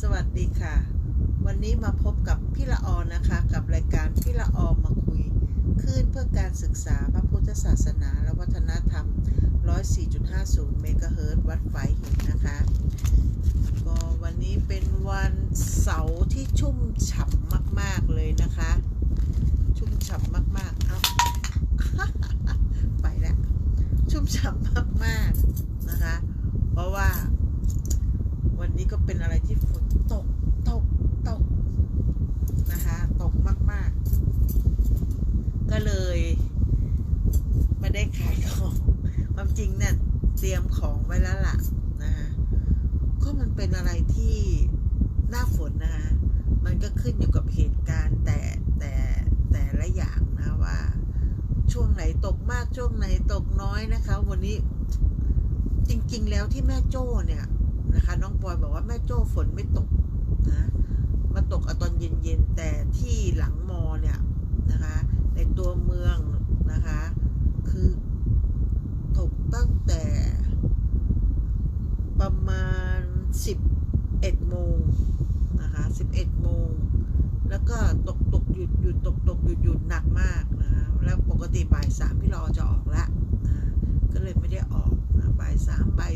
สวัสดีค่ะวันนี้มาพบกับพี่ละออนะคะกับรายการพี่ละออมาคุยคลื่นเพื่อการศึกษาพระพุทธศาสนาและวัฒนธรรม 104.50 เมกะเฮิรตซ์วัดฝายหินนะคะก็วันนี้เป็นวันเสาร์ที่ชุ่มฉ่ำมากๆเลยนะคะชุ่มฉ่ำมากๆเอาไปแล้วชุ่มฉ่ำมากๆนะคะเพราะว่าวันนี้ก็เป็นอะไรที่ฝนตกนะคะตกมากๆก็เลยไม่ได้ขายของความจริงเนี่ยเตรียมของไว้แล้วล่ะนะคะก็มันเป็นอะไรที่หน้าฝนนะคะมันก็ขึ้นอยู่กับเหตุการณ์แต่ละอย่างนะว่าช่วงไหนตกมากช่วงไหนตกน้อยนะคะวันนี้จริงๆแล้วที่แม่โจ้เนี่ยนะคะน้องปอยบอกว่าแม่โจ้ฝนไม่ตกนะมาตกตอนเย็นๆแต่ที่หลังมอเนี่ยนะคะในตัวเมืองนะคะคือตกตั้งแต่ประมาณ11 โมงนะคะ11 โมงแล้วก็ตกหยุดตกหยุดหนักมากนะคะแล้วปกติบ่าย 3พี่รอจะออกแล้วนะก็เลยไม่ได้ออกนะบ่าย 3บ่าย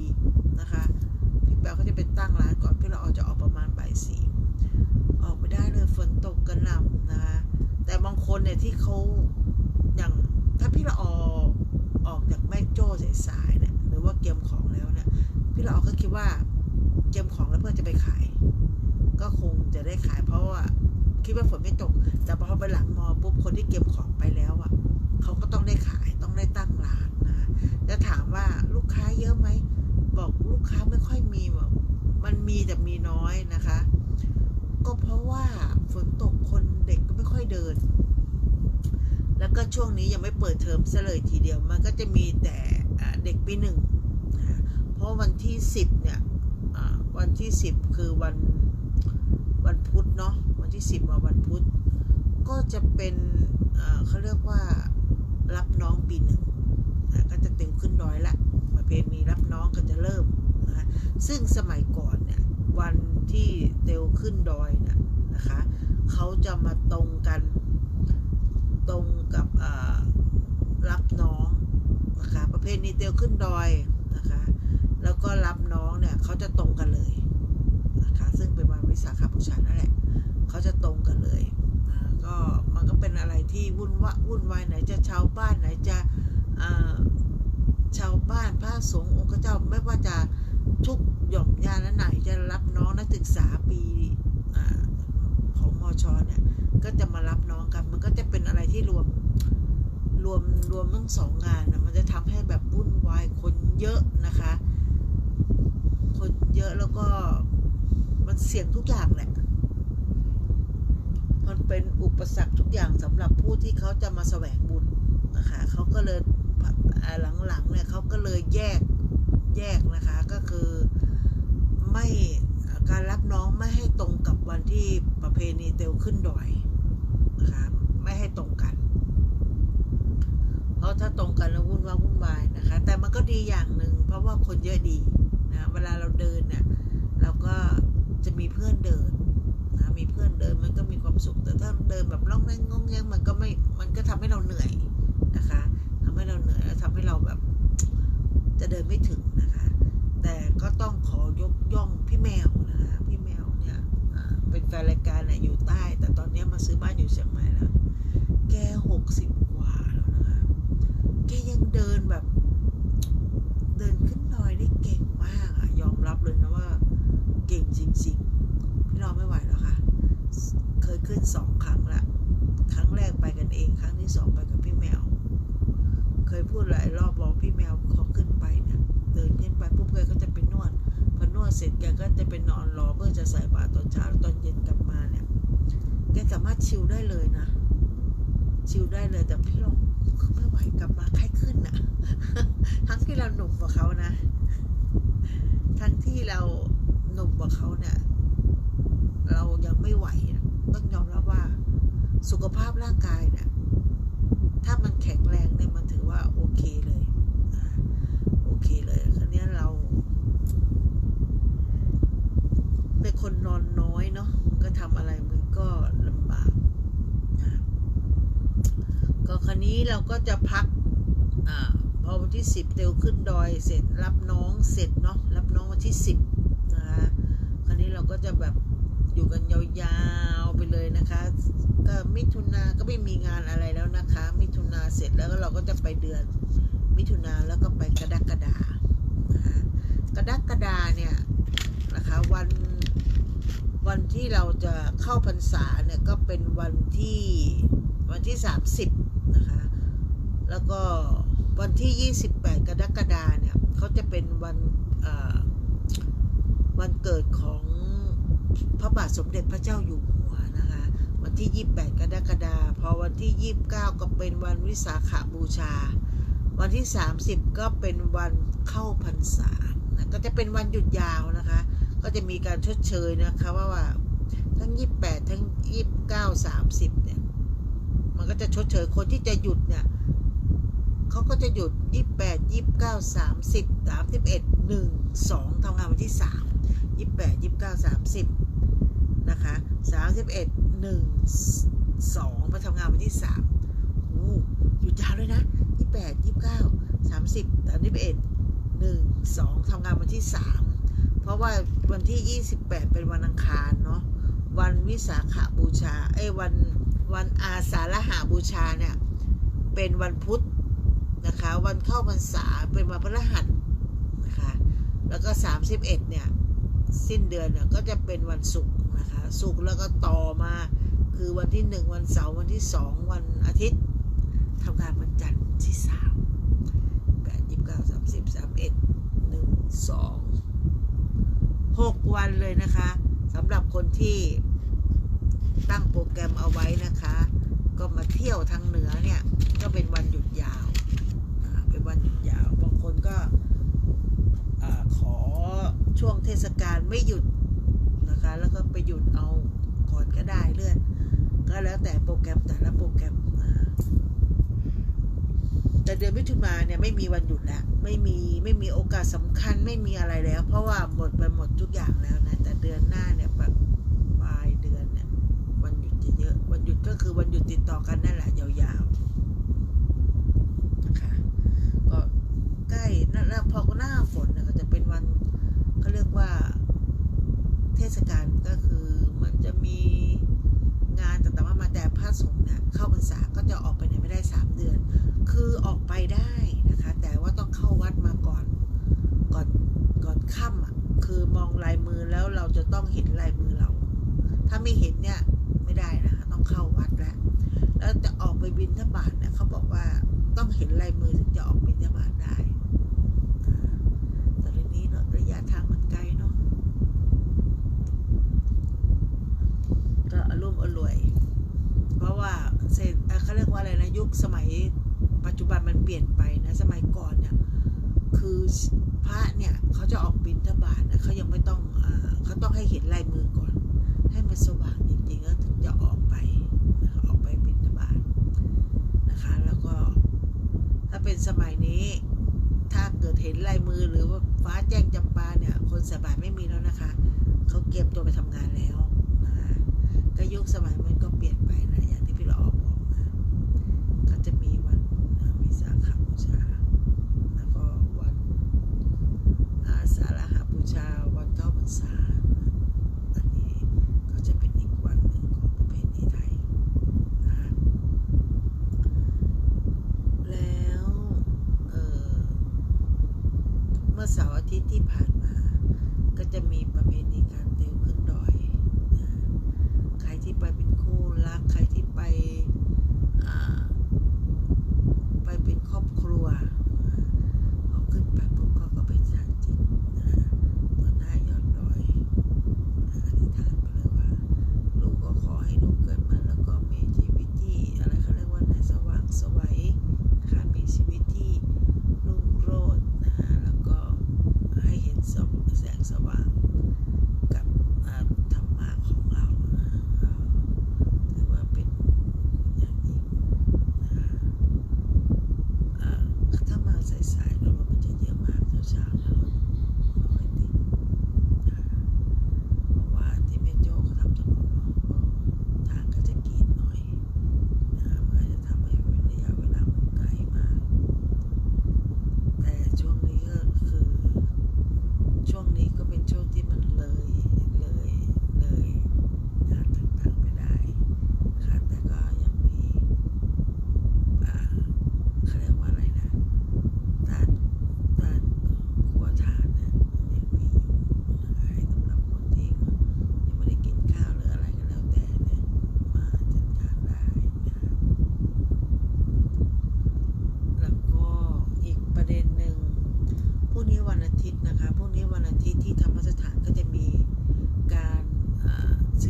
4นะคะพี่แป๊วเขาจะไปตั้งร้านก่อนพี่รอจะออกประมาณบ่าย 4ออกไม่ได้เลยฝนตกกระหน่ำนะคะแต่บางคนเนี่ยที่เขาอย่างถ้าพี่ละออกจากแม่โจ้สายๆเนี่ยหรือว่าเตรียมของแล้วเนี่ยพี่ละก็คิดว่าเตรียมของแล้วเพื่อจะไปขายก็คงจะได้ขายเพราะว่าคิดว่าฝนไม่ตกแต่พอไปหลังมอปุ๊บคนที่เก็บของไปแล้วอ่ะเขาก็ต้องได้ขายต้องได้ตั้งร้านนะจะถามว่าลูกค้าเยอะไหมบอกลูกค้าไม่ค่อยมีแบบมันมีแต่มีน้อยนะคะก็เพราะว่าฝนตกคนเด็กก็ไม่ค่อยเดินแล้วก็ช่วงนี้ยังไม่เปิดเทอมซะเลยทีเดียวมันก็จะมีแต่เด็กปี 1นะเพราะวันที่10เนี่ยวันที่10คือวันพุธเนาะวันที่10มาวันพุธก็จะเป็นเขาเรียกว่ารับน้องปี 1ก็จะเต็มขึ้นดอยละประเพณีรับน้องก็จะเริ่มนะซึ่งสมัยก่อนเนี่ยวันที่เต็มขึ้นดอยเนี่ยนะคะเขาจะมาตรงกับรับน้องนะคะประเพณีเต็มขึ้นดอยนะคะแล้วก็รับน้องเนี่ยเขาจะตรงกันเลยนะคะซึ่งเป็นวันวิสาขบูชานั่นแหละเขาจะตรงกันเลยก็มันก็เป็นอะไรที่วุ่นวายไหนจะชาวบ้านไหนจะชาวบ้านพระสงฆ์องค์เจ้าไม่ว่าจะทุกหย่อมย่าและไหนจะรับน้องนักศึกษาปีของมช.เนี่ยก็จะมารับน้องกันมันก็จะเป็นอะไรที่รวมทั้ง2 งานนะมันจะทำให้แบบวุ่นวายคนเยอะนะคะคนเยอะแล้วก็มันเสี่ยงทุกอย่างแหละมันเป็นอุปสรรคทุกอย่างสำหรับผู้ที่เขาจะมาแสวงบุญนะคะเขาก็เลยหลังๆเนี่ยเขาก็เลยแยกนะคะก็คือไม่การรับน้องไม่ให้ตรงกับวันที่ประเพณีเต็มขึ้นดอยนะคะไม่ให้ตรงกันเพราะถ้าตรงกันแล้ววุ่นวายนะคะแต่มันก็ดีอย่างหนึ่งเพราะว่าคนเยอะดีนะเวลาเราเดินเนี่ยเราก็จะมีเพื่อนเดินนะมีเพื่อนเดินมันก็มีความสุขแต่ถ้าเดินแบบล่องแรงงงแงมันก็ทำให้เราเหนื่อยนะคะทำให้เราเหนื่อยแล้วทำให้เราแบบจะเดินไม่ถึงนะคะแต่ก็ต้องขอยกย่องพี่แมวนะคะพี่แมวเนี่ยเป็นแฟนรายการเนี่ยอยู่ใต้แต่ตอนนี้มาซื้อบ้านอยู่เชียงใหม่แล้วแก60 กว่าแล้วนะคะแกยังเดินแบบเดินขึ้นดอยได้เก่งมากอะยอมรับเลยนะว่าเก่งจริงๆพี่รอไม่ไหวแล้วค่ะเคยขึ้น2 ครั้งละครั้งแรกไปกันเองครั้งที่2ไปกับพี่แมวเคยพูดหลายรอบบอกพี่แมวขอขึ้นไปเนี่ยเดินขึ้นไปปุ๊บแกก็จะไปนวดพอนวดเสร็จแกก็จะไปนอนรอเพื่อจะใส่บาตรตอนเช้าตอนเย็นกลับมาเนี่ยแกสามารถชิลได้เลยนะชิลได้เลยแต่พี่ลองไม่ไหวกลับมาไข้ขึ้นอะทั้งที่เราหนุ่มกว่าเขานะทั้งที่เราหนุ่มกว่าเขาเนี่ยเรายังไม่ไหวต้องยอมรับว่าสุขภาพร่างกายเนี่ยถ้ามันแข็งแรงเนี่ยมันถือว่าโอเคเลยโอเคเลยคราวนี้เราเป็นคน คนนอนน้อยเนาะก็ทำอะไรมันก็ลำบากนะก็คราวนี้เราก็จะพักพอวันที่10เตียวขึ้นดอยเสร็จรับน้องเสร็จเนาะรับน้องวันที่10นะคะคราวนี้เราก็จะแบบอยู่กันยาวๆไปเลยนะคะก็มิถุนาก็ไม่มีงานอะไรแล้วนะคะมิถุนาเสร็จแล้วเราก็จะไปเดือนมิถุนาแล้วก็ไปกรกฎานะคะกรกฎาเนี่ยนะคะวันที่เราจะเข้าพรรษาเนี่ยก็เป็นวันที่30นะคะแล้วก็วันที่28กรกฎาเนี่ยเขาจะเป็นวันเกิดของพระบาทสมเด็จพระเจ้าอยู่หัวนะคะวันที่28กรกฎาพอวันที่29ก็เป็นวันวิสาขบูชาวันที่30ก็เป็นวันเข้าพรรษานะก็จะเป็นวันหยุดยาวนะคะก็จะมีการชดเชยนะคะว่าทั้ง28ทั้ง29 30เนี่ยมันก็จะชดเชยคนที่จะหยุดเนี่ยเขาก็จะหยุด28 29 30 31 1 2ทำงานวันที่3 28 29 30นะคะ31 1 2มาทำงานวันที่3หยุดยาวเลยนะ28 29 30 31 1 2ทำงานวันที่3เพราะว่าวันที่28เป็นวันอังคารเนาะวันวิสาขบูชาวันอาสาฬหบูชาเนี่ยเป็นวันพุธนะคะวันเข้าพรรษาเป็นวันพฤหัสนะคะแล้วก็31เนี่ยสิ้นเดือนเนี่ยก็จะเป็นวันศุกร์นะคะศุกร์แล้วก็ต่อมาคือวันที่1วันเสาร์วันที่2วันอาทิตย์ทำงานวันจันทร์ที่3 8 29 30 31 1 2 6วันเลยนะคะสำหรับคนที่ตั้งโปรแกรมเอาไว้นะคะก็มาเที่ยวทางเหนือเนี่ยก็เป็นวันหยุดยาวเป็นวันหยุดยาวบางคนก็ขอช่วงเทศกาลไม่หยุดนะคะแล้วก็ไปหยุดเอาก่อนก็ได้เลื่อนก็แล้วแต่โปรแกรมแต่ละโปรแกรมแต่เดือนมิถุนายนเนี่ยไม่มีวันหยุดแล้วไม่มีโอกาสสำคัญไม่มีอะไรแล้วเพราะว่าหมดไปหมดทุกอย่างแล้วนะแต่เดือนหน้าเนี่ยแบบปลายเดือนเนี่ยวันหยุดจะเยอะวันหยุดก็คือวันหยุดติดต่อกันนั่นแหละยาวๆนะคะก็ใกล้แล้วพอหน้าฝนเนี่ยก็จะเป็นวันเขาเรียกว่าเทศกาลก็คือมันจะมีงานต่างๆมาแต่พระสงฆ์เนี่ยเข้าพรรษาก็จะออกไปไหนไม่ได้3 เดือนคือออกไปได้นะคะแต่ว่าต้องเข้าวัดมาก่อนค่ำอ่ะคือมองลายมือแล้วเราจะต้องเห็นลายมือเราถ้าไม่เห็นเนี่ยไม่ได้นะคะต้องเข้าวัดแล้วจะออกไปบิณฑบาตเนี่ยเขาบอกว่าต้องเห็นลายมือถึงจะออกบิณฑบาตได้แต่ทีนี้เนาะระยะทางมันไกลเนาะก็อารมณ์อร่วยเพราะว่าเขาเรียกว่าอะไรนะยุคสมัยปัจจุบันมันเปลี่ยนไปนะสมัยก่อนเนี่ยคือพระเนี่ยเขาจะออกบิณฑบาตนะเขายังไม่ต้องเขาต้องให้เห็นลายมือก่อนให้มันสว่างจริงๆแล้วถึงจะออกไปนะคะออกไปบิณฑบาตนะคะแล้วก็ถ้าเป็นสมัยนี้ถ้าเกิดเห็นลายมือหรือว่าฟ้าแจ้งจำปาเนี่ยคนใส่บาตรไม่มีแล้วนะคะเขาเก็บตัวไปทำงานแล้วนะคะก็ยุคสมัยมันก็เปลี่ยนไปนะอย่างที่พี่ละออบอกนะก็จะมีวันวิสาขบูชาแล้วก็วันอาสาฬหบูชาวันเข้าพรรษาอันนี้ก็จะเป็นอีกวันหนึ่งของประเพณีไทยนะแล้วเมื่อเสาร์อาทิตย์ที่ผ่านมาก็จะมีประเพณีการเตียวขึ้นดอยนะใครที่ไปเป็นคู่รักใครที่ไปเป็นครอบครัวเขาขึ้นไปปุ๊บเขาก็ไปสานจิตนะต่อหน้ายอดดอยอธิษฐานไปเลยว่าลูกก็ขอให้ลูกเกิดมาแล้วก็มีชีวิตที่อะไรเขาเรียกว่าในสว่างไสวัยนะคะมีชีวิตที่รุ่งโรจน์นะแล้วก็ให้เห็นแสงสว่าง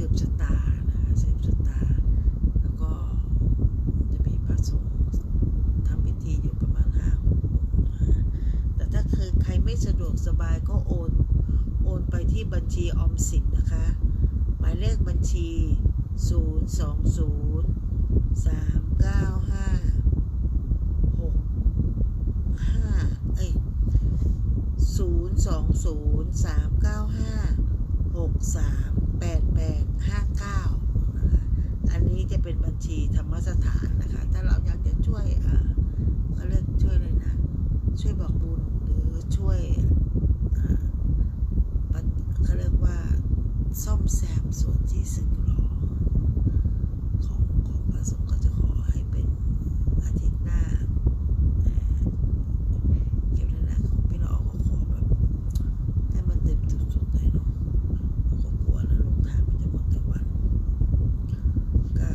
บชะตานะคะสืบชะตาแล้วก็จะมีพระสงฆ์ทำพิธีอยู่ประมาณ5-6 แต่ถ้าคือใครไม่สะดวกสบายก็โอนไปที่บัญชีออมสินนะคะหมายเลขบัญชี020-395-638859นะคะอันนี้จะเป็นบัญชีธรรมสถานนะคะถ้าเราอยากจะช่วยเขาเรียกช่วยเลยนะช่วยบอกบุญหรือช่วยเขาเรียกว่าซ่อมแซมส่วนที่สึกหรอของพระสงฆ์ก็จะขอให้เป็นอาทิตย์หน้าเก็บในหน้าของพี่น้องก็ขอแบบให้มันเต็มสุดๆเลยเนาะก็กลัวแล้วลงทานมันจะหมดแต่วันก็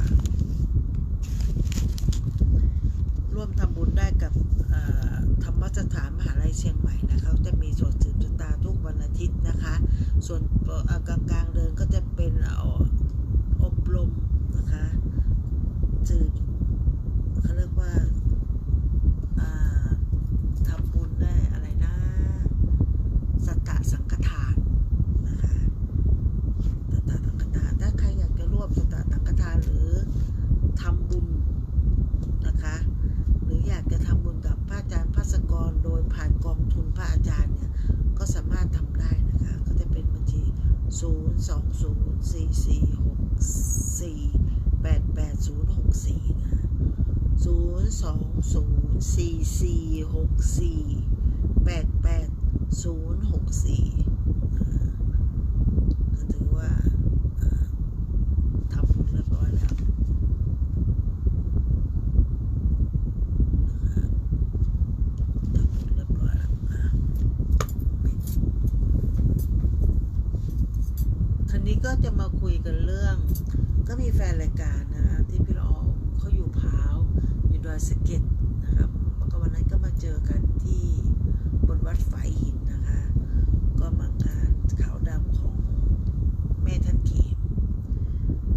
ร่วมทำบุญได้กับธรรมสถานมหาลัยเชียงใหม่นะคะจะมีสวดสืบชะตาทุกวันอาทิตย์นะคะส่วนกลางเดือนก็จะเป็นอบรมนะคะสืบเขาเรียกว่าทำบุญได้อะไรนะสัตตสังฆทานนะคะสัตตสังฆทานถ้าใครอยากจะร่วมสัตตสังฆทานหรือทำบุญนะคะหรืออยากจะทำบุญกับพระอาจารย์ภัสกรโดยผ่านกองทุนพระอาจารย์เนี่ยก็สามารถทำได้นะคะก็จะเป็นบัญชี02044848064นะ02044648064ก็ถือว่าทำบุญเรียบร้อยแล้วทีนี้ก็จะมาคุยกันเรื่องก็มีแฟนรายการนะที่พี่ละออเขาอยู่พร้าวอยู่ดอยสะเก็ดนะครับแล้วก็วันนั้นก็มาเจอกันที่บนวัดฝายหินนะคะก็มางานขาวดำของแม่ท่านเขม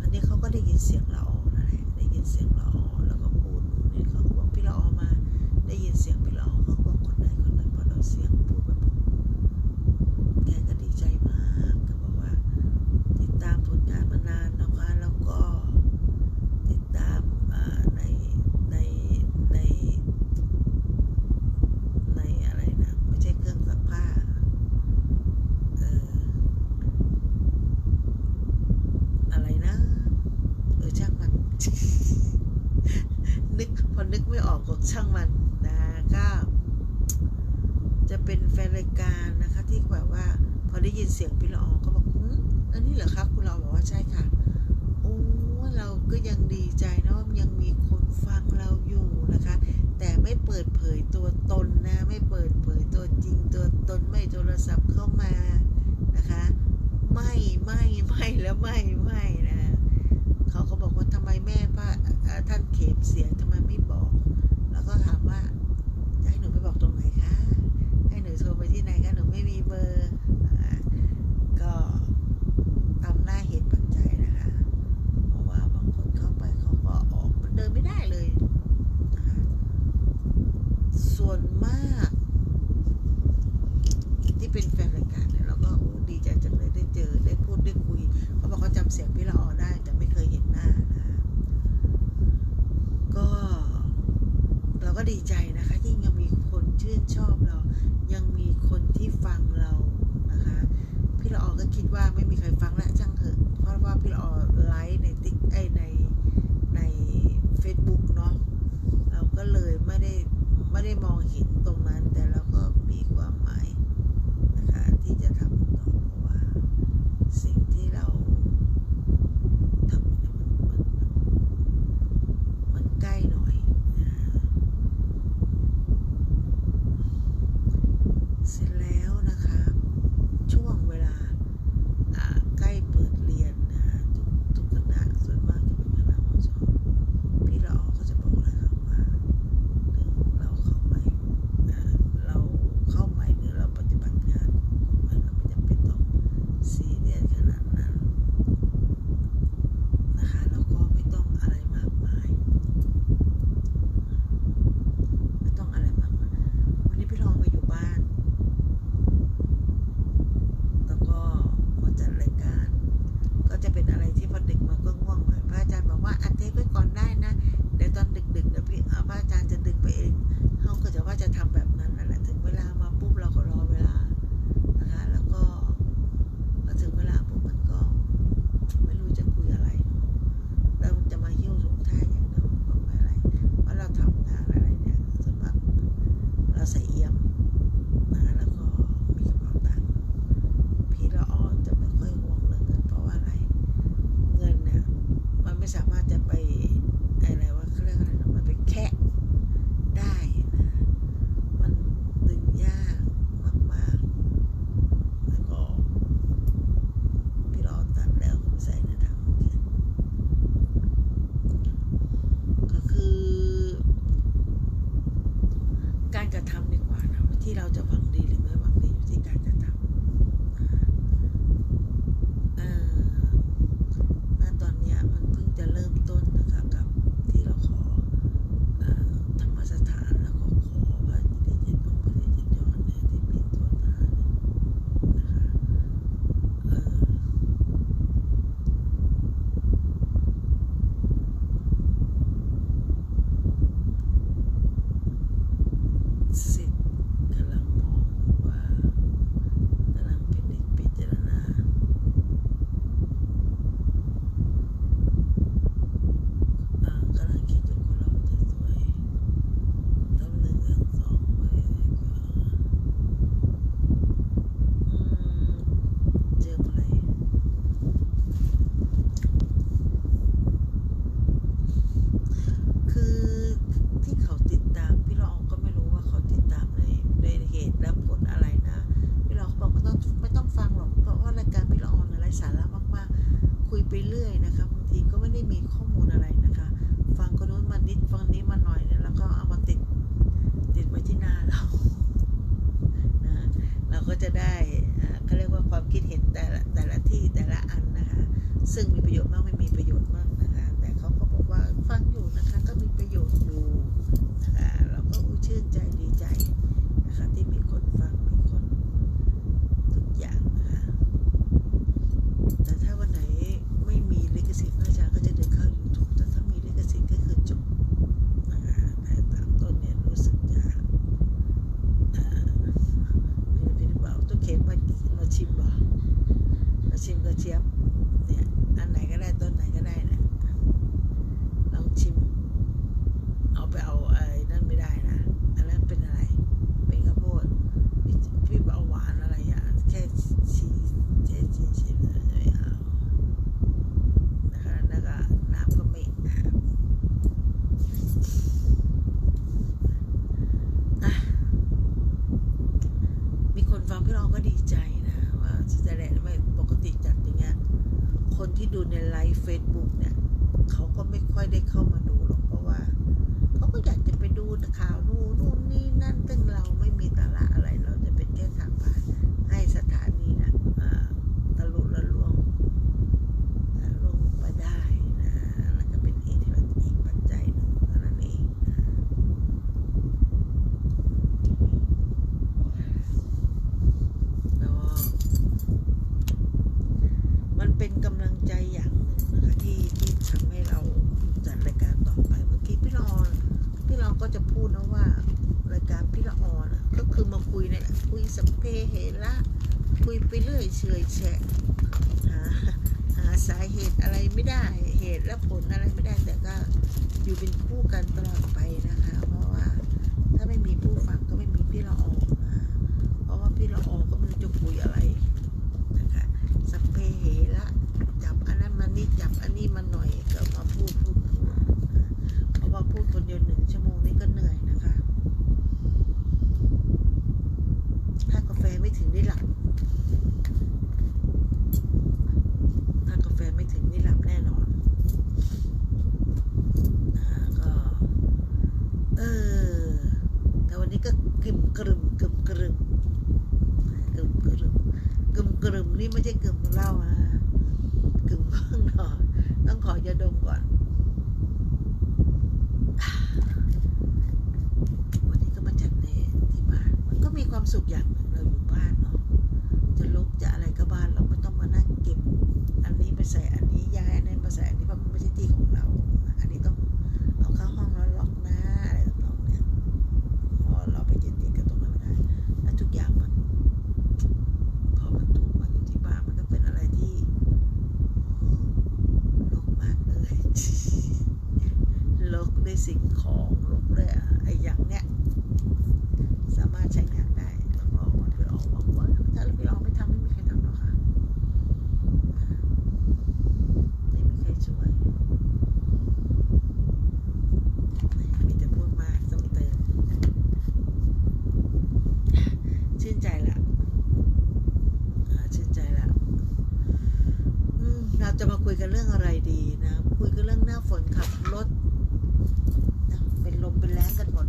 อันนี้เขาก็ได้ยินเสียงละออนั่นแหละได้ยินเสียงละออแล้วก็พูดนี่เขาก็บอกพี่ละออมาได้ยินเสียงพี่ละออเขาบอกคนไหนพอเราเสียงพูดแบบแกก็ดีใจมากก็บอกว่าติดตามผลงานมานานนะคะแล้วก็ติดตามในอะไรนะไม่ใช่เครื่องซักผ้าอะไรนะช่างมัน พอนึกไม่ออกก็ช่างมันนะก็จะเป็นแฟนรายการนะคะที่แบบว่าพอได้ยินเสียงพี่ละออก็บอกอันนี้เหรอครับคุณเราบอกว่าใช่ค่ะโอ้เราก็ยังดีใจนะว่ายังมีคนฟังเราอยู่นะคะแต่ไม่เปิดเผยตัวตนนะไม่เปิดเผยตัวจริงตัวตนไม่โทรศัพท์เข้ามานะคะไม่แล้วไม่นะเขาก็บอกว่าทำไมแม่ท่านเขมเสียทำไมไม่บอกแล้วก็ถามว่าจะให้หนูไปบอกตรงไหนคะให้หนูโทรไปที่ไหนคะหนูไม่มีเบอร์ก็ตามหน้าเหตุปัจจัยนะคะเพราะว่าบางคนเข้าไปเขาก็ออกมันเดินไม่ได้เลยนะคะส่วนมากที่เป็นแฟนรายการเนี่ยเราก็ดีใจจังเลยได้เจอได้พูดได้คุยเขาบอกเขาจำเสียงพี่ละออได้แต่ไม่เคยเห็นหน้านะก็เราก็ดีใจนะคะที่ยังมีคนชื่นชอบเรายังมีคนที่ฟังเรานะคะพี่ละออก็คิดว่าไม่มีใครฟังและช่างเถอะเพราะว่าพี่ละออไลฟ์ในใน Facebook เนาะเราก็เลยไม่ได้มองเห็นตรงนั้นแต่เราก็มีความหมายนะคะที่จะทำต่อเพราะว่าสิ่งที่เราทำเนี่ยมันใกล้หน่อยนะเสร็จแล้วนะคะช่วงเวลาใกล้ คุยไปเรื่อยนะคะบางทีก็ไม่ได้มีข้อมูลอะไรนะคะฟังคนนู้นมานิดฟังนี้มาหน่อยเนี่ยแล้วก็เอามาติดไว้ที่หน้าเรานะเราก็จะได้เขาเรียกว่าความคิดเห็นแต่ละที่แต่ละอันนะคะซึ่งมีประโยชน์มากไม่มีประโยชน์มากนะคะแต่เขาก็บอกว่าฟังอยู่นะคะก็มีประโยชน์อยู่นะคะเราก็ชื่นใจดีใจนะคะที่มีคนฟังมีคนทุกอย่างนะคะแต่ถ้าวันไหนไม่มีลิขสิทธิ์พระอาจารย์ก็จะเดินเข้า YouTube แต่ถ้ามีลิขสิทธิ์ก็คือจบนะคะแต่ตามต้นเนี่ยรู้สึกจะพี่บอกตัวเข็มมาชิมบ่มาชิมกระเจี๊ยบเนี่ยอันไหนก็ได้ต้นไหนก็ได้นะลองชิมเอาไปเอาไอ้นั่นไม่ได้นะอันนั้นเป็นอะไรเป็นข้าวโพดพี่เอาหวานอะไรอ่ะแค่ชิมไม่เอานะคะแล้วก็น้ำก็ไม่มีคนฟังพี่รองก็ดีใจนะว่าจะได้ไม่ปกติจัดอย่างเงี้ยคนที่ดูในไลฟ์เฟซบุ๊กเนี่ยเขาก็ไม่ค่อยได้เข้ามาดูหรอกเพราะว่าเขาก็อยากจะไปดูข่าวนู่นนี่นั่นซึ่งเราไม่มีตาระอะไรเราจะเป็นแค่ทางผ่านให้สถานีนะตะลุละล่วงลงไปได้นะแล้วก็เป็นอีกปัจจัยหนึ่งเท่านั้นเองนะแล้วมันเป็นกำลังใจอย่างหนึ่งนะคะที่ทำให้เราจัดรายการต่อไปเมื่อกี้พี่รองก็จะพูดนะว่ารายการพี่ละออนก็คือมาคุยเนี่ยคุยสัพเพเหระคุยไปเรื่อยเฉยแฉะหาสาเหตุอะไรไม่ได้เหตุและผลอะไรไม่ได้แต่ก็อยู่เป็นคู่กันตลอดไปนะคะเพราะว่าถ้าไม่มีผู้ฟังก็ไม่มีพี่ละออนนะเพราะว่าพี่ละออนก็ไม่รู้จะคุยอะไรนะคะสัพเพเหระจับอันนั้นมานิดจับอันนี้มาหน่อยก็มาพูดเพราะว่าพูดคนเดียว1 ชั่วโมงนี้ก็เหนื่อยนะคะถ้ากาแฟไม่ถึงได้หลับแน่นอนก็แต่วันนี้ก็กึ่มกรึมนี่ไม่ใช่กึ่มเหล้านะกึ่มข้างนอนต้องขอยาดมก่อนวันนี้ก็มาจัดในที่บ้านมันก็มีความสุขอย่างหนึ่งเราอยู่บ้านเนาะจะลกจะอะไรก็บ้านเราไม่ต้องมานั่งเก็บอันนี้ไปใส่อันนี้ย้ายอันนั้นมาใส่อันนี้เพราะมันไม่ใช่ที่ของเราอันนี้ต้องเอาเข้าห้องแล้วล็อกหน้าอะไรต่างๆเนี่ยพอเราไปยึดติดกับตรงนั้นไม่ได้และทุกอย่างมันพอมันถูกมันอยู่ที่บ้านมันก็เป็นอะไรที่ลกมากเลยลกด้วยสิ่งของลกด้วยไอ้อย่างเนี้ยสามารถใช้งานได้ต้องรอวันไปออกบอกว่าถ้าพี่ออกไม่ทำไม่มีใครทำหรอกค่ะไม่มีใครช่วยมีแต่พูดมากซ้ำเติมชื่นใจละเราจะมาคุยกันเรื่องอะไรดีนะคุยกันเรื่องหน้าฝนขับรถเป็นลมเป็นแล้งกันหมด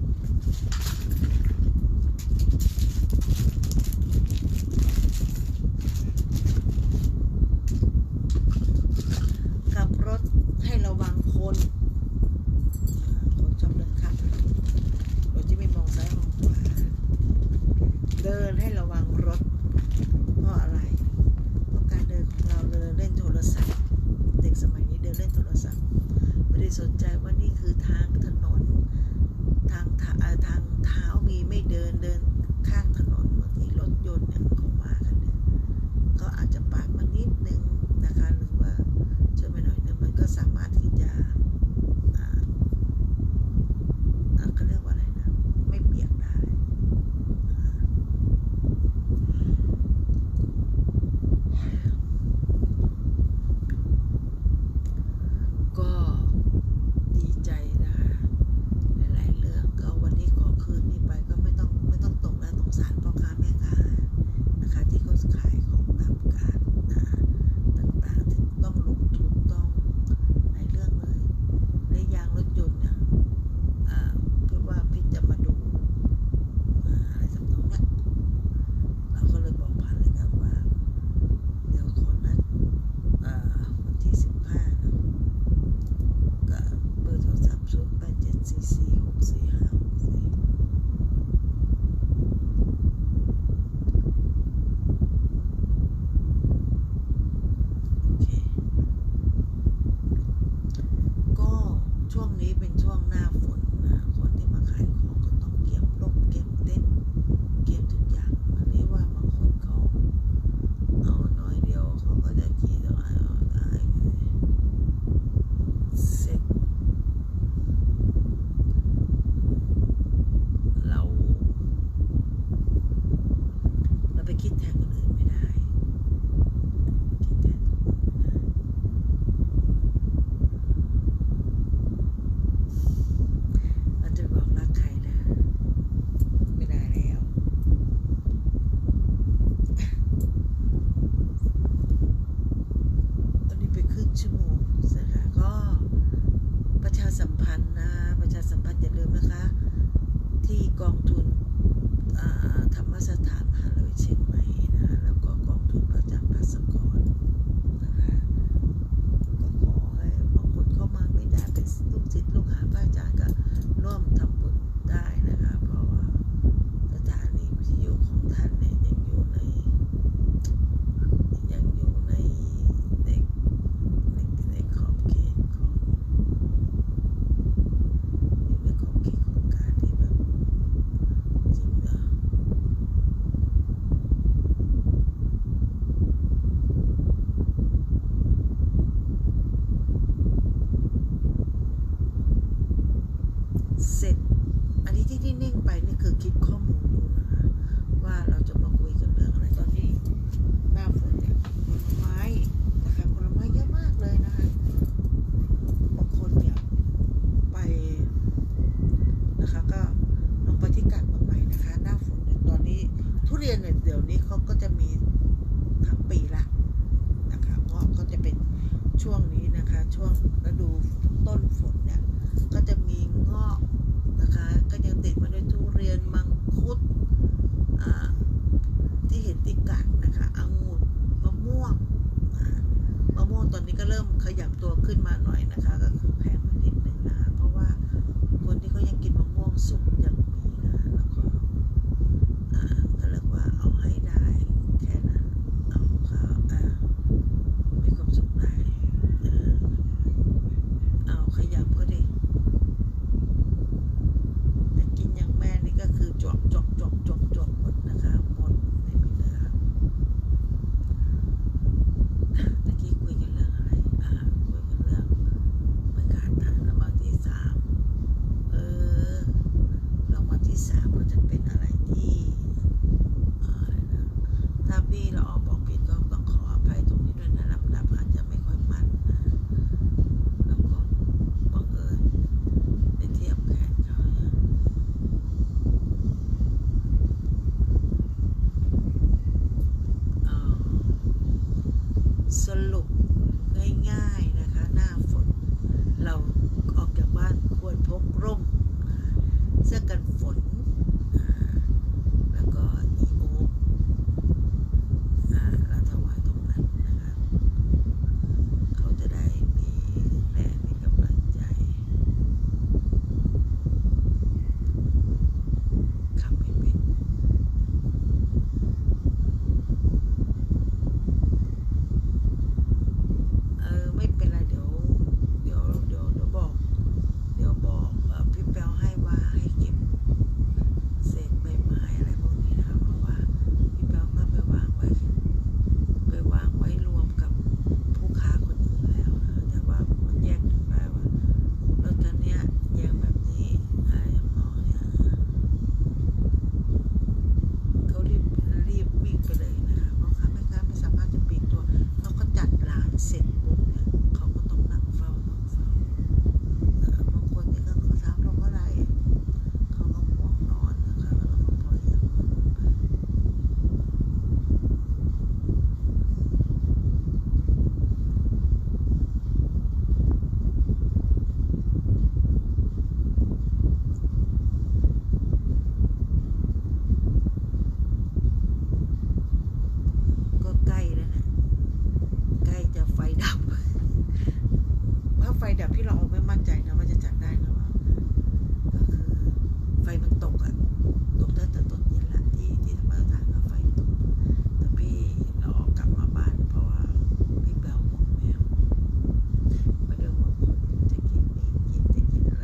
ขับรถให้ระวังคนชอบเดินข้ามโดยที่ไม่มองซ้ายมองขวาเดินให้ระวังรถเพราะอะไรเพราะการเดินของเราเดินเล่นโทรศัพท์เด็กสมัยนี้เดินเล่นโทรศัพท์ไม่ได้สนใจว่านี่คือทางถนนทางเท้ามี นี้เป็นช่วงหน้าฝนนะคนที่มาขายของก็ต้องเก็บร่มเก็บเต็นท์เก็บทุกอย่างอันนี้ว่าบางคนเขาเอาน้อยเดียวเขาก็จะกี่ต้องได้เสร็จเราไปคิดแทนคนอื่นไม่ได้คิดแทนคนอื่นไม่ได้เราจะบอกรักใครนะไม่ได้แล้วตอนนี้ไปครึ่งชั่วโมงนะคะก็ประชาสัมพันธ์นะประชาสัมพันธ์อย่าลืมนะคะที่กองทุนธรรมสถานมหาวิทยาลัยเชียงใหม่นะแล้วก็กองทุนประจำภาสกรนะคะก็ขอให้บางคนเข้ามาไม่ได้เป็นลูกศิษย์ลูกหาพระอาจารย์ก็ร่วมทำบุญได้นะคะเพราะว่าสถานีวิทยุของท่านเนี่ยยังอยู่ในขอบเขตของอยู่ในขอบเขตของการที่แบบจริงนะเสร็จอันนี้ที่นิ่งไปนี่คือคิดข้อมูลอยู่นะคะว่าเราจะมาคุยกันเรื่องอะไรตอนนี้หน้าฝนเนี่ยผลไม้นะคะผลไม้เยอะมากเลยนะคะบางคนเนี่ยไปนะคะก็ลงไปที่กาดเมืองใหม่นะคะหน้าฝนเนี่ยตอนนี้ทุเรียนเนี่ยเดี๋ยวนี้เขาก็จะมีทั้งปีละนะคะเงาะก็จะเป็นช่วงนี้นะคะช่วงฤดูต้นฝนเนี่ยก็จะมีเงาะนะคะก็ยังติดมาด้วยทุเรียนมังคุดที่เห็นที่กาดนะคะองุ่นมะม่วงตอนนี้ก็เริ่มขยับตัวขึ้นมาหน่อยนะคะก็คือแพงมานิดนึงนะคะเพราะว่าคนที่เขายังกินมะม่วงสุกยังมีนะแล้วก็เรียกว่าเอาให้ได้แค่นั้นเอาเขามีความสุขได้เอาขยับก็ดีแต่กินอย่างแม่นี่ก็คือจวบหมดนะคะหมดไม่มีเหลือตะกี้คุยกันเรื่องอะไรคุยกันเรื่องประกาศทางรางวัลที่3รางวัลที่3ก็จะเป็นอะไรที่ถ้าพี่เราบอกผิดก็ต้องขออภัยตรงนี้ด้วยนะลำดับอาจจะไม่ค่อยมันนะแล้วก็บังเอิญได้เทียบแขนเขาเนี่ยสรุปง่ายๆนะคะหน้าฝนเราออกจากบ้านควรพกร่มเสื้อกันฝนแล้วก็อีโอเราถวายตรงนั้นนะคะเขาจะได้มีแรงมีกำลังใจขับไม่เป็นไม่เป็นไรเดี๋ยวบอกพี่แปวให้ว่าให้เก็บเศษใบไม้อะไรพวกนี้นะคะเพราะว่าพี่แปวก็ไปวางไว้รวมกับผู้ค้าคนอื่นแล้วนะแต่ว่ามันแยกถึงได้ว่ารถคันนี้แยกแบบนี้อะไรมองเนี่ยเขารีบวิ่งไปเลยนะคะเพราะค้าไม่สามารถจะปิดตัวเขาก็จัดร้านเสร็จปุ๊บเนี่ยเขาก็ต้องนั่งเฝ้าบางคนนี่ก็ถามเราเมื่อไหร่เขาก็ง่วงนอนนะคะแล้วก็ปล่อยอย่างนั้นไปก็ใกล้แล้วนะใกล้จะไฟดับถ้าไฟดับพี่เราไม่มั่นใจนะว่าจะจัดได้หรือเปล่าก็คือไฟมันตกตั้งแต่ต้นเย็นละที่ธรรมสถานก็ไฟตกแต่พี่เราออกกลับมาบ้านเพราะว่าพี่แบวห่วงแมวไม่ได้ห่วงคนจะกินไม่กินจะกินอะไร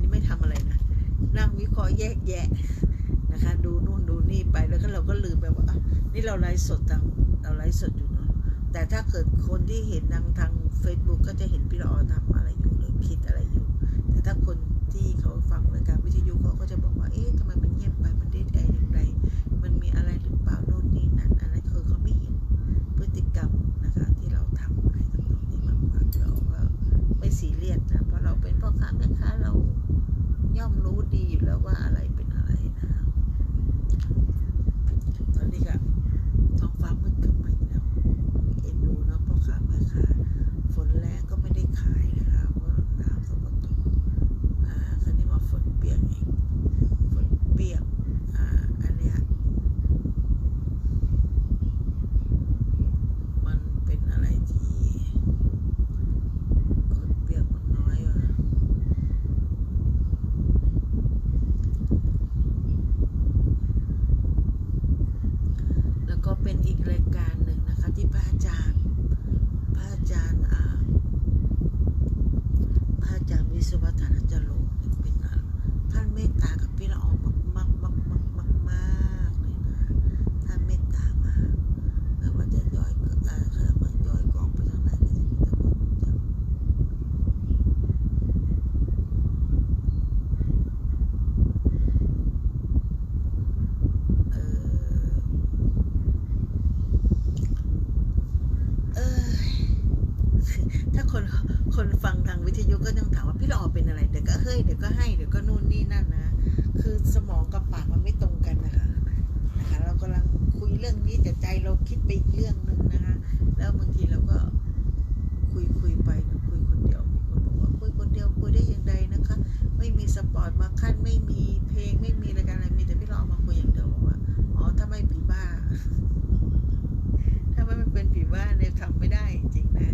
นี่ไม่ทำอะไรนะนั่งวิเคราะห์แยกแยะนะคะดูนู่นดูนี่ไปแล้วก็เราก็ลืมไปว่านี่เราไลฟ์สดอยู่เนาะแต่ถ้าเกิดคนที่เห็นทาง Facebook ก็จะเห็นพี่ละออทำอะไรอยู่หรือคิดอะไรอยู่แต่ถ้าคนที่เขาฟังรายการวิทยุเขาก็จะบอกว่าทำไมมันเงียบไปมันได้อย่างไรมันมีอะไรหรือเปล่าโน่นนี่นั่นอันนั้นคือเขาไม่เห็นพฤติกรรมนะคะที่เราทำอะไรต่างๆนี้มากกว่าเราก็ไม่ซีเรียสนะเพราะเราเป็นพ่อค้าแม่ค้าเราย่อมรู้ดีอยู่แล้วว่าอะไรเป็นอะไรนะตอนนี้ก็ท้องฟ้ามืดขึ้นมาอีกแล้วเอ็นดูเนาะพ่อค้าแม่ค้าฝนแรงก็ไม่ได้ขายนะคะเพราะน้ำสกปรกคราวนี้มาฝนเปียกอีกฝนเปียกอันเนี้ยมันเป็นอะไรที่คนเปียกมันน้อยว่ะแล้วก็เป็นอีกรายการหนึ่งนะคะที่พระอาจารย์วิศวธนจโรเป็นท่านเมตตากับพี่ละออมากเลยนะท่านเมตตามากไม่ว่าจะย้อยมันย้อยกองไปทางไหนก็จะมีแต่คนถ้าคนฟังทางวิทยุก็ต้องถามว่าพี่ละออเป็นอะไรเดี๋ยวก็เดี๋ยวก็ให้เดี๋ยวก็นู่นนี่นั่นนะคือสมองกับปากมันไม่ตรงกันนะคะเรากำลังคุยเรื่องนี้แต่ใจเราคิดไปอีกเรื่องนึงนะคะแล้วบางทีเราก็คุยไปนะคุยคนเดียวมีคนบอกว่าคุยคนเดียวคุยได้อย่างไรนะคะไม่มีสปอร์ตมาขั้นไม่มีเพลงไม่มีรายการอะไรมีแต่พี่ละออมาคุยอย่างเดียวบอกว่าถ้าไม่ผีบ้าถ้าไม่เป็นผีบ้าเนี่ยทำไม่ได้จริงนะ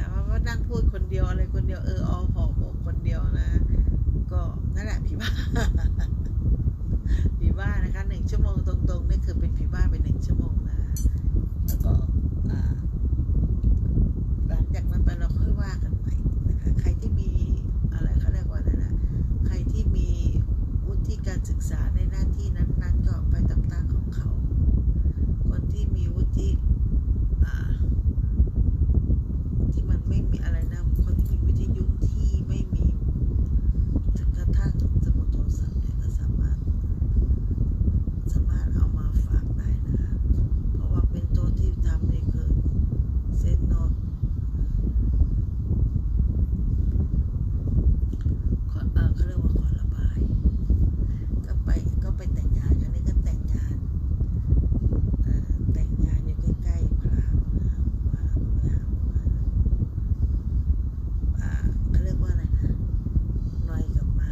เพราะว่านั่งพูดคนเดียวอะไรคนเดียวหอบคนเดียวนะก็นั่นแหละผีบ้าผีบ้านะคะ1 ชั่วโมงตรงๆนี่คือเป็นผีบ้าไป1 ชั่วโมงนะแล้วก็หลังจากนั้นไปเราค่อยว่ากันใหม่นะคะใครที่มีอะไรเขาเรียกว่าอะไรนะใครที่มีวุฒิการศึกษาในหน้าที่นั้นๆก็ไปตามๆของเขาคนที่มีวุฒิที่มันไม่มีอะไรนะคนที่มีวิทยุที่ไม่มีถึงกระทั่งสมุดโทรศัพท์เนี่ยก็สามารถเอามาฝากได้นะคะเพราะว่าเป็นตัวที่ทำนี่คือเซนโนตเขาเรียกว่าขอระบายก็ไปแต่งงานกันนี่ก็แต่งงานอยู่ใกล้ๆพระเขาเรียกว่าอะไรนะนอยกลับมา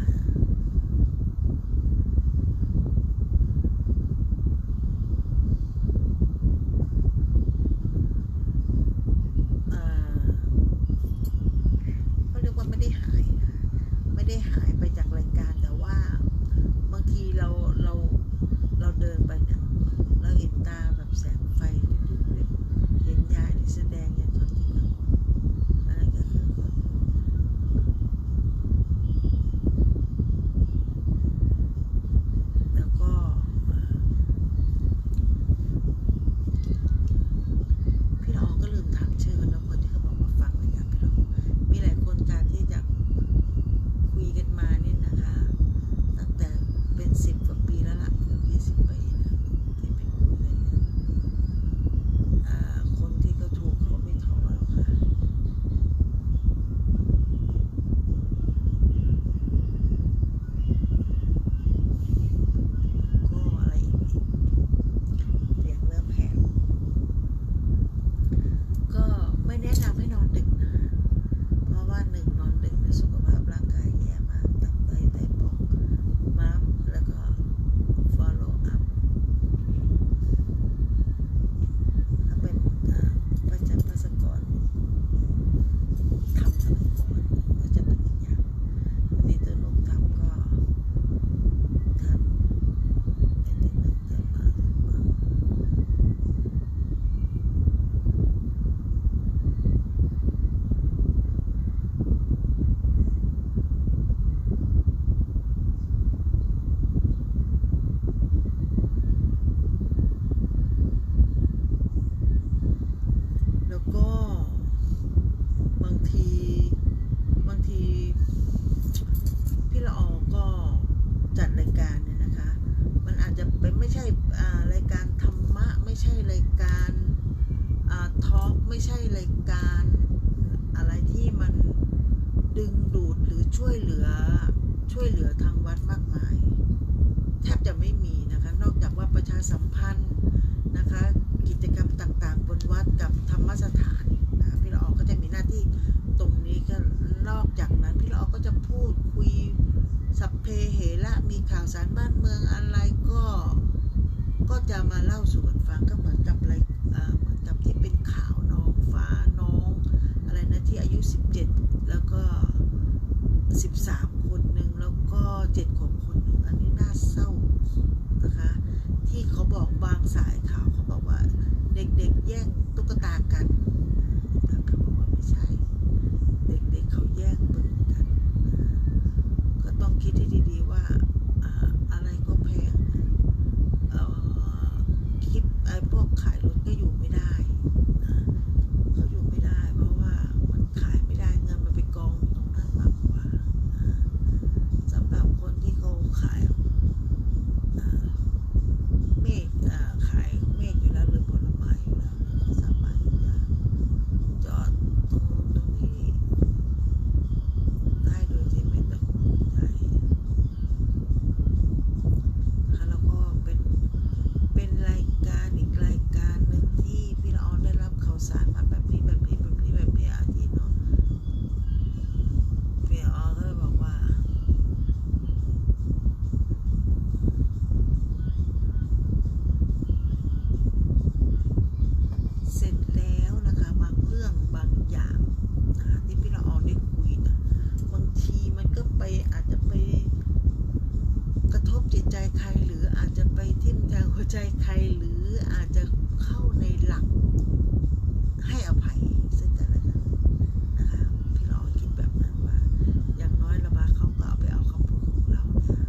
เขาเรียกว่าไม่ได้หายไปจากรายการแต่ว่าบางทีเราเดินไปเนี่ยเราเห็นตาแบบแสงไฟเห็นยายที่แสดงอย่างคนที่กังวลอะไรก็คือคนแล้วก็พี่ละออก็ลืมถามชื่อกันแล้วคนที่เขาบอกมาฟังรายการพี่ละออมีหลายคนการที่จะคุยกันมานี่นะคะตั้งแต่เป็น10 กว่าปีแล้วล่ะ20 ปีนะที่เป็นคุยเลยเนี่ยคนที่เขาถูกเขาไม่ท้อหรอกค่ะก็อะไรอีกเสียงเริ่มแหบก็ไม่แนะนำให้นอนดึกนะเพราะว่า1 นอนดึกเนี่ยสุขภาพร่างกายแย่มากตับไตปอดม้ามแล้วก็ การเนี่ยนะคะมันอาจจะเป็นไม่ใช่รายการธรรมะไม่ใช่รายการทอล์กไม่ใช่รายการอะไรที่มันดึงดูดหรือช่วยเหลือทางวัดมากมายแทบจะไม่มีนะคะนอกจากว่าประชาสัมพันธ์นะคะกิจกรรมต่างๆบนวัดกับธรรมสถานนะพี่ละออก็จะมีหน้าที่ตรงนี้ก็นอกจากนั้นพี่ละออก็จะพูดคุยสัพเพเหระมีข่าวสารบ้านเมืองอะไรก็จะมาเล่าสู่กันฟังก็เหมือนกับเหมือนกับที่เป็นข่าวน้องฟ้าน้องอะไรนะที่อายุ17แล้วก็13คนหนึ่งแล้วก็7ขวบคนหนึ่งอันนี้น่าเศร้านะคะที่เขาบอกบางสายข่าวเขาบอกว่าเด็กๆแย่งตุ๊กตากันแต่เขาบอกว่าไม่ใช่เด็กๆเขาแย่งปืนกันก็ต้องคิดให้ดีๆว่าอะไรก็แพงคลิปพวกขายรถก็อยู่ไม่ได้เขาอยู่ไม่ได้เพราะว่ามันขายไม่ได้เงินมันไปกองตรงนั้นมากกว่าสำหรับคนที่เขาขายเมฆขายเมฆอยู่แล้วหรือผลไม้อยู่แล้วเขาสามารถที่จะจอดตรงนี้ได้โดยที่ไม่ต้องจ่ายนะคะแล้วก็เป็นรายการอีกรายการหนึ่งที่พี่ละออนได้รับข่าวสารมาแบบนี้อาทิตย์เนาะพี่ละออนก็เลยบอกว่าเสร็จแล้วนะคะบางเรื่องบางอย่างนะคะที่พี่ละออนได้คุยนะบางทีมันก็อาจจะไปกระทบจิตใจใครหรืออาจจะไปทิ่มแทงหัวใจใครหรืออาจจะเข้าในหลักให้อภัยซึ่งกันและกันนะคะพี่ละออนคิดแบบนั้นว่าอย่างน้อยระบาเขาก็เอาไปเอาคำพูดของเราเนี่ย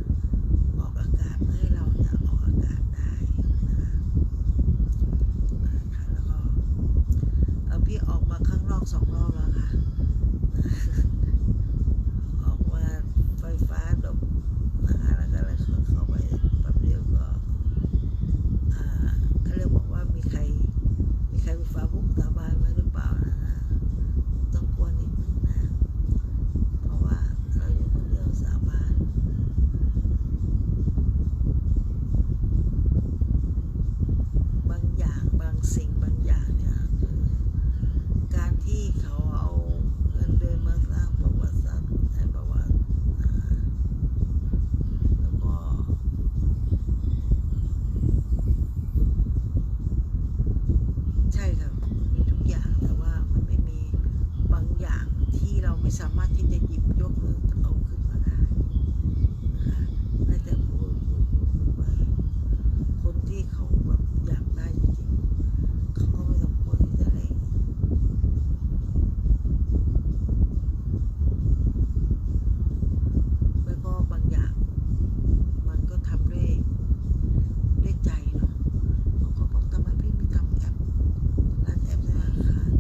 ออกอากาศเพื่อให้เราเนี่ยออกอากาศได้นะคะแล้วก็พี่ออกมาข้างนอก2 รอบแล้วค่ะออกมาไฟฟ้าดบนะคะแล้วก็เลยเข้าไปแป๊บเดียวก็เขาเรียกบอกว่ามีใครมีฟ้าพุ่งสาบานไว้หรือเปล่านะคะต้องกลัวนิดนึงนะเพราะว่าเราอยู่คนเดียวสาบานบางอย่างบางสิ่งบางอย่างเนี่ยคือการที่เขาเอาเงินเดือนมาสร้างประวัติศาสตร์ให้ประวัติแล้วก็ใช่ครับมีทุกอย่างแต่ว่ามันไม่มีบางอย่างที่เราไม่สามารถที่จะหยิบยกหรือเอาขึ้นมาได้นะคะได้แต่พูดไปคนที่เขาแบบอยากได้จริงๆเขาก็ไม่สมควรที่จะเร่งแล้วก็บางอย่างมันก็ทำด้วยใจเนาะเขาบอกทำไมพี่ไม่ทำแอปร้านแอปธนาคาร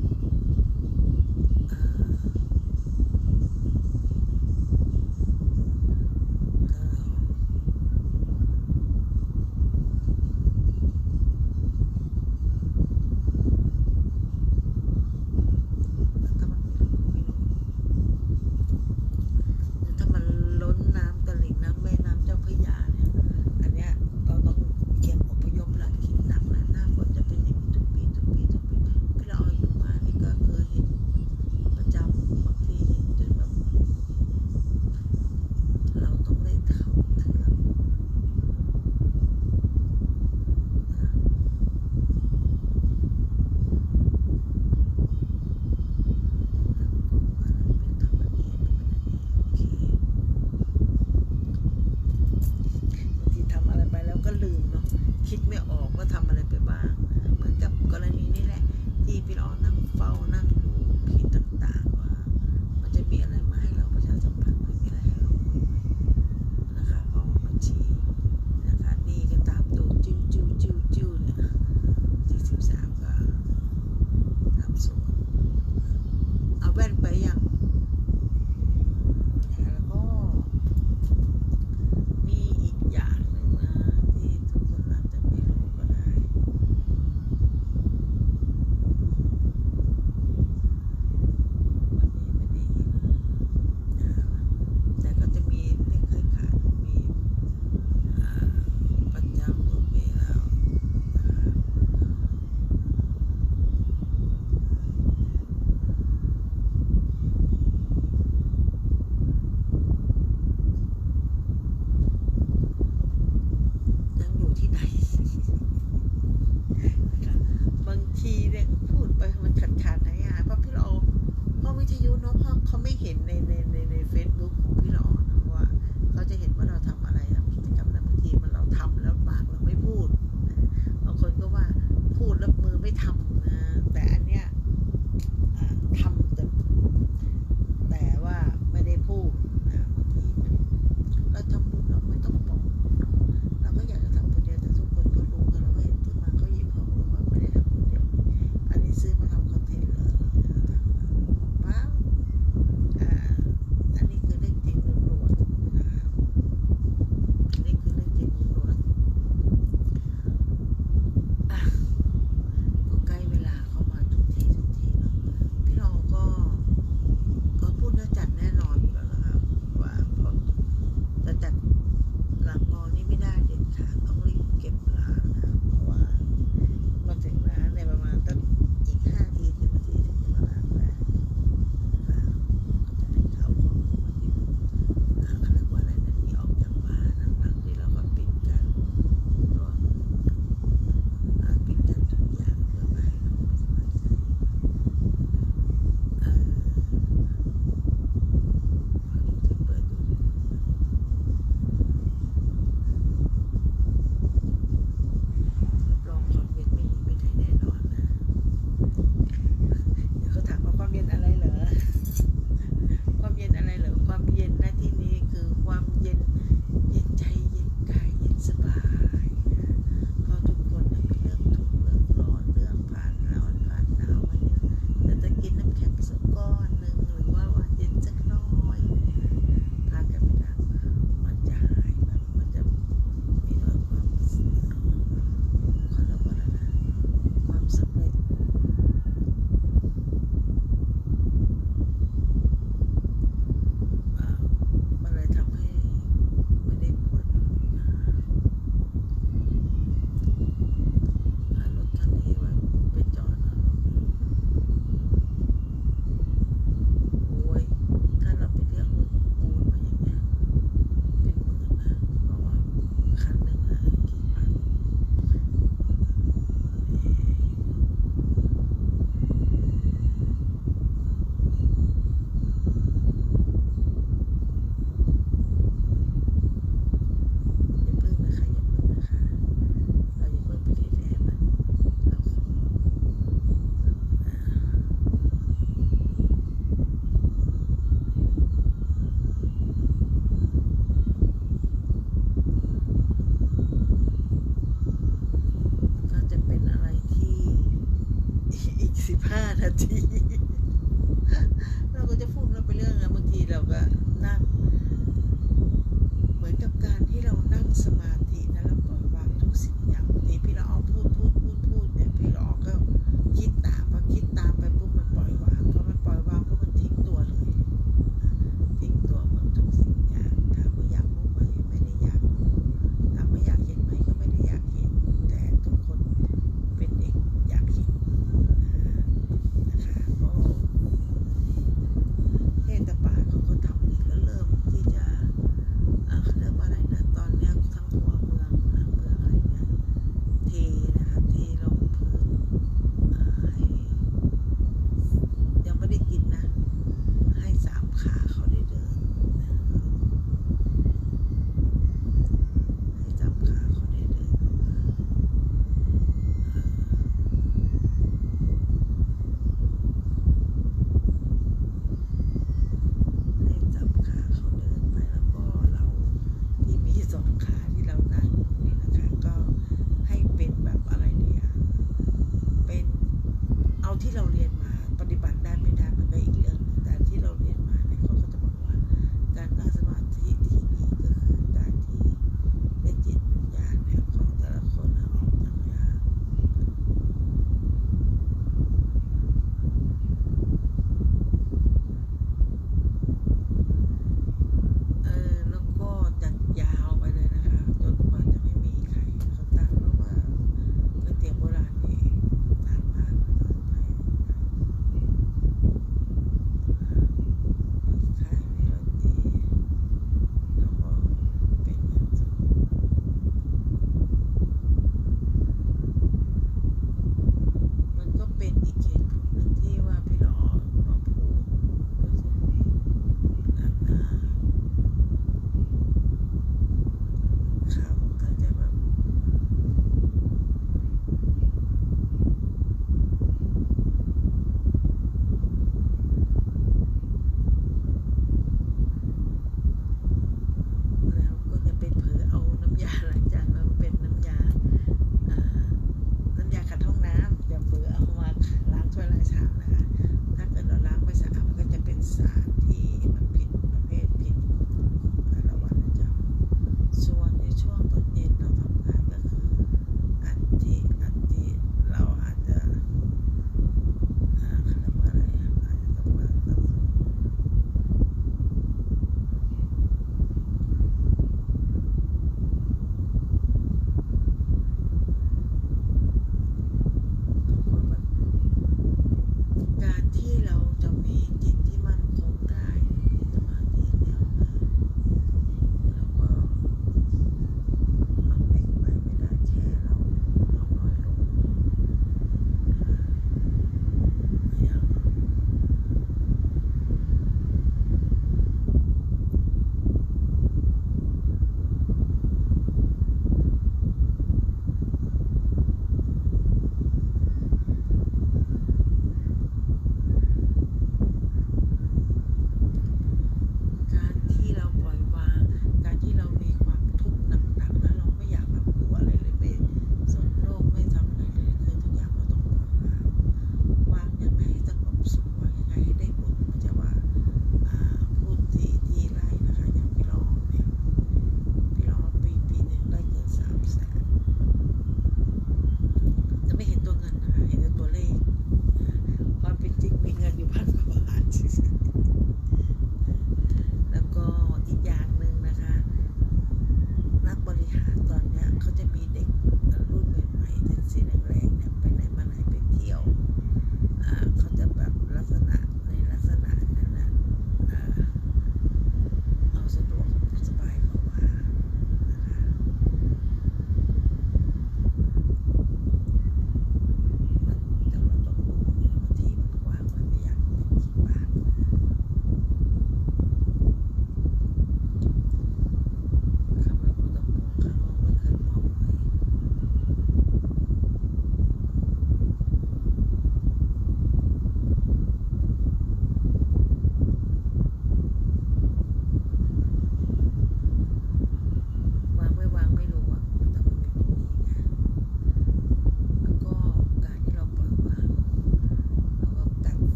ถ้ามันล้นน้ำตลิ่งน้ำแม่น้ำเจ้าพระยาเนี่ยอันเนี้ยเราต้องเตรียมอพยพละคิดหนักแล้วหน้าฝนจะเป็นอย่างนี้ทุกปีพี่ละออยอยู่มานี่ก็เคยเห็นประจำบางทีเห็นจนแบบเราต้องได้เข้าเทือกเป็นธรรมเนียมเป็นอันนี้โอเคบางทีทำอะไรไปแล้วก็ลืมเนาะคิดไม่ออกว่าทำอะไรไปบ้างเหมือนกับกรณีนี้แหละที่พี่ละออนั่งเฝ้านั่งดูเพจต่างๆว่ามันจะมีอะไรมาให้เราประชาสัมพันธ์ไหมมีอะไรให้เราคุยไหมนะคะเพราะว่าบัญชีนะคะนี่ก็ตามตัวจิ้วเนี่ยที่13ก็ตามส่วนเอาแว่นไปยังแล้วก็มีอีกอย่าง นาทีเราก็จะพูดเราไปเรื่องนะบางทีเราก็นั่งเหมือนกับการที่เรานั่งสมาธินะแล้วปล่อยวางทุกสิ่งอย่างบางทีพี่ละออพูดเนี่ยพี่ละออก็คิดตามพอคิดตามไปปุ๊บมันปล่อยวางพอมันปล่อยวางปุ๊บมันทิ้งตัวเลยทิ้งตัวหมดทุกสิ่งอย่างถามว่าอยากรู้ไหมไม่ได้อยากรู้ถามว่าอยากเห็นไหมก็ไม่ได้อยากเห็นแต่ทุกคนเป็นเด็กอยากเห็นนะคะก็เทศบาลเขาก็ทำนี่ก็เริ่มที่จะเขาเรียกว่าอะไรนะตอนเนี้ย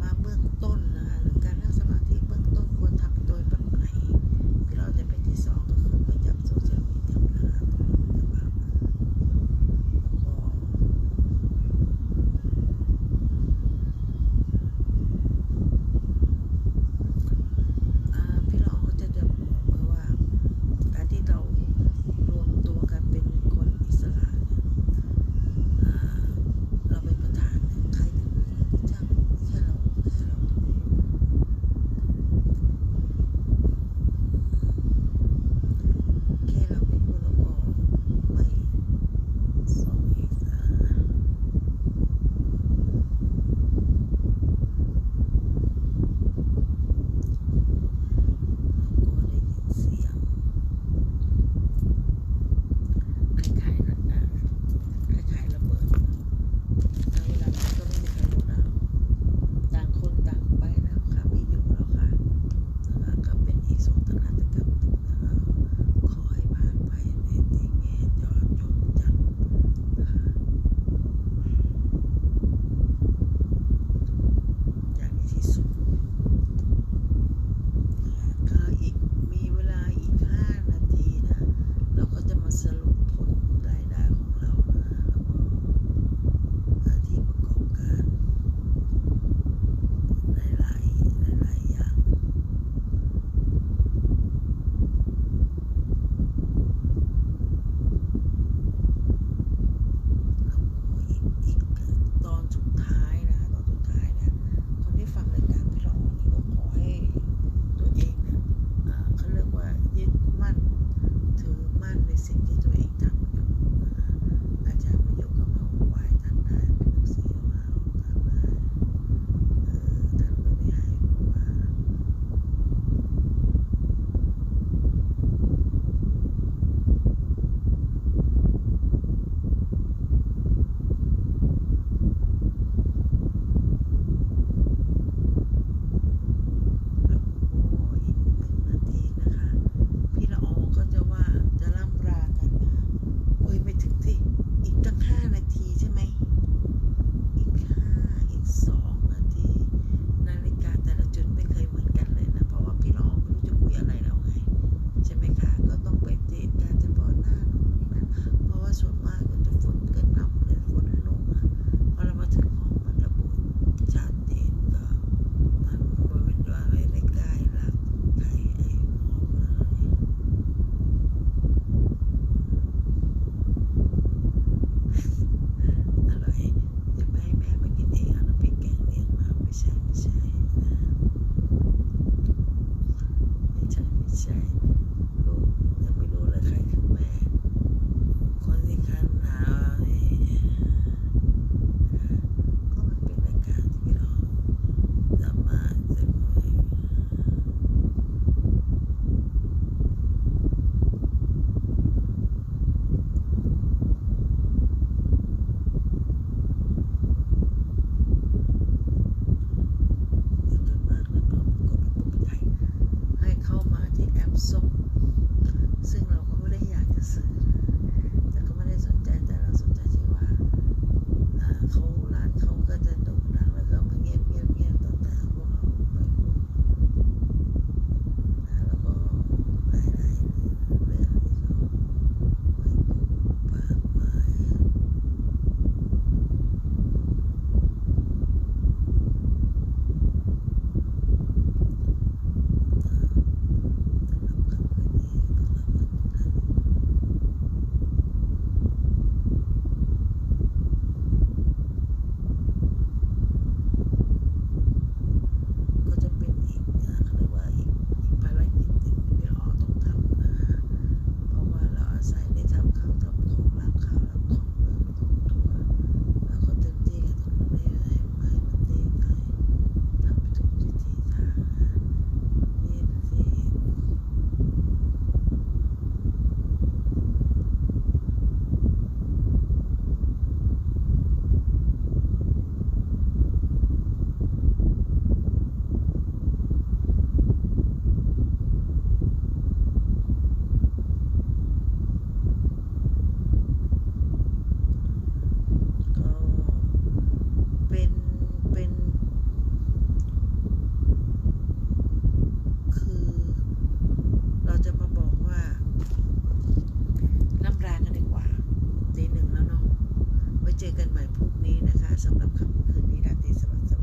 ะเบื้องต้นนะคะหรือการนั่งสมาธิเบื้องต้นควรทำโดยแบบไหนที่เราจะเป็นที่สองก็คือไปจับโซเชียลมีเดียนะคะตรงนี้มันจะว่าพี่น้องก็จะบอกว่าการที่เรารวมตัวกันเป็นคนอิสระเนี่ยเราเป็นประธานเนี่ยใครจะช่างแค่เรา เจอกันใหม่พรุ่งนี้นะคะสำหรับค่ำคืนนี้ราตรีสวัสดิ์